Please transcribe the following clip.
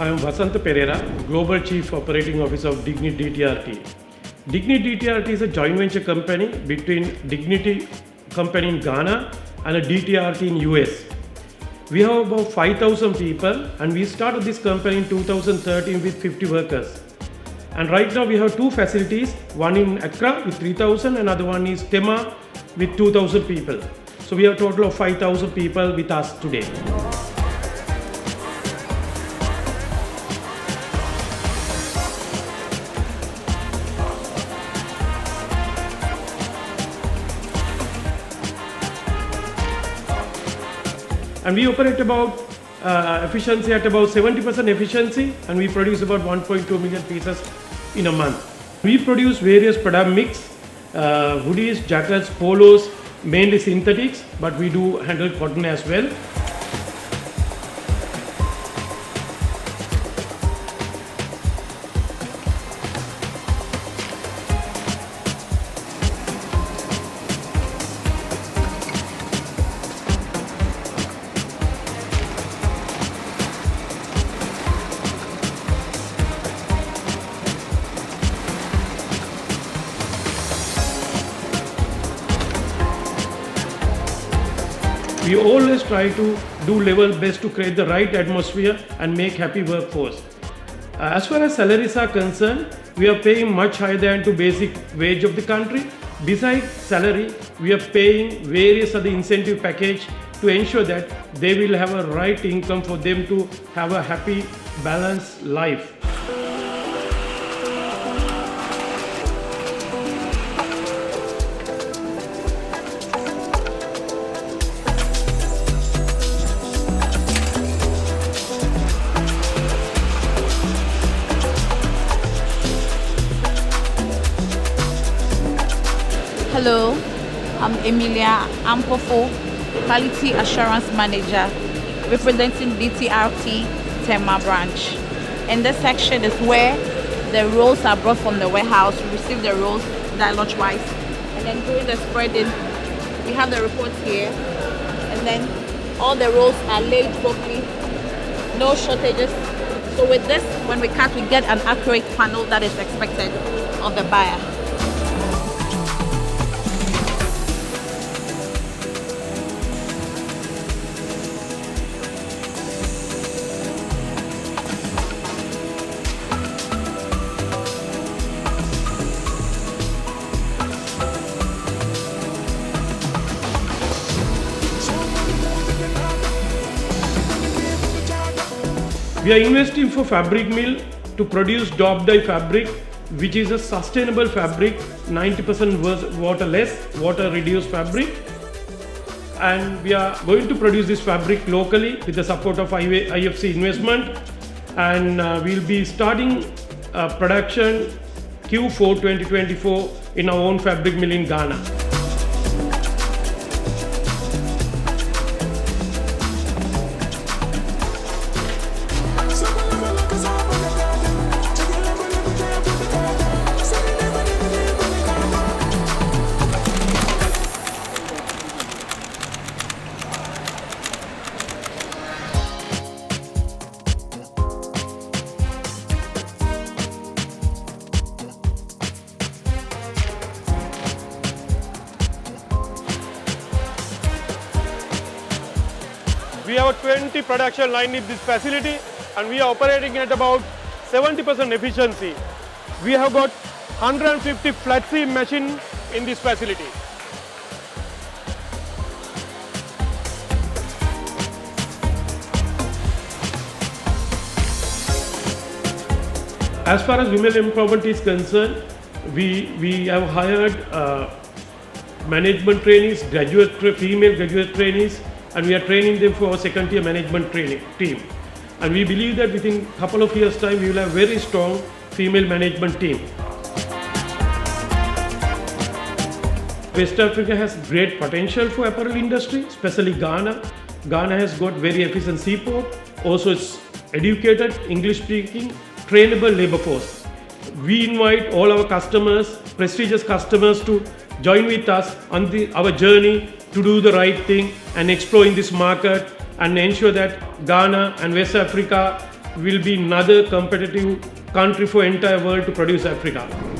I am Vasanta Pereira, Global Chief Operating Officer of Dignity DTRT. Dignity DTRT is a joint venture company between Dignity company in Ghana and a DTRT in US. We have about 5,000 people and we started this company in 2013 with 50 workers. And right now we have two facilities, one in Accra with 3,000 and another one is Tema with 2,000 people. So we have a total of 5,000 people with us today. And we operate about efficiency at about 70% efficiency, and we produce about 1.2 million pieces in a month. We produce various product mix, hoodies, jackets, polos, mainly synthetics, but we do handle cotton as well. We always try to do level best to create the right atmosphere and make happy workforce. As far as salaries are concerned, we are paying much higher than to basic wage of the country. Besides salary, we are paying various other incentive package to ensure that they will have a right income for them to have a happy, balanced life. Hello, I'm Emilia Ampofo, Quality Assurance Manager, representing DTRT Tema branch. And this section is where the rolls are brought from the warehouse. We receive the rolls dialogue-wise, and then during the spreading, we have the reports here, and then all the rolls are laid properly, no shortages. So with this, when we cut, we get an accurate panel that is expected of the buyer. We are investing for fabric mill to produce dop dye fabric, which is a sustainable fabric, 90% water less, water reduced fabric. And we are going to produce this fabric locally with the support of IFC investment. And we'll be starting production Q4 2024 in our own fabric mill in Ghana. We have a 20 production line in this facility and we are operating at about 70% efficiency. We have got 150 flat seam machine in this facility. As far as women empowerment is concerned, we have hired management trainees, female graduate trainees, and we are training them for our second tier management training team. And we believe that within a couple of years' time, we will have a very strong female management team. West Africa has great potential for apparel industry, especially Ghana. Ghana has got very efficient seaport. Also, it's educated, English-speaking, trainable labor force. We invite all our customers, prestigious customers, to join with us on our journey to do the right thing and explore in this market and ensure that Ghana and West Africa will be another competitive country for entire world to produce Africa.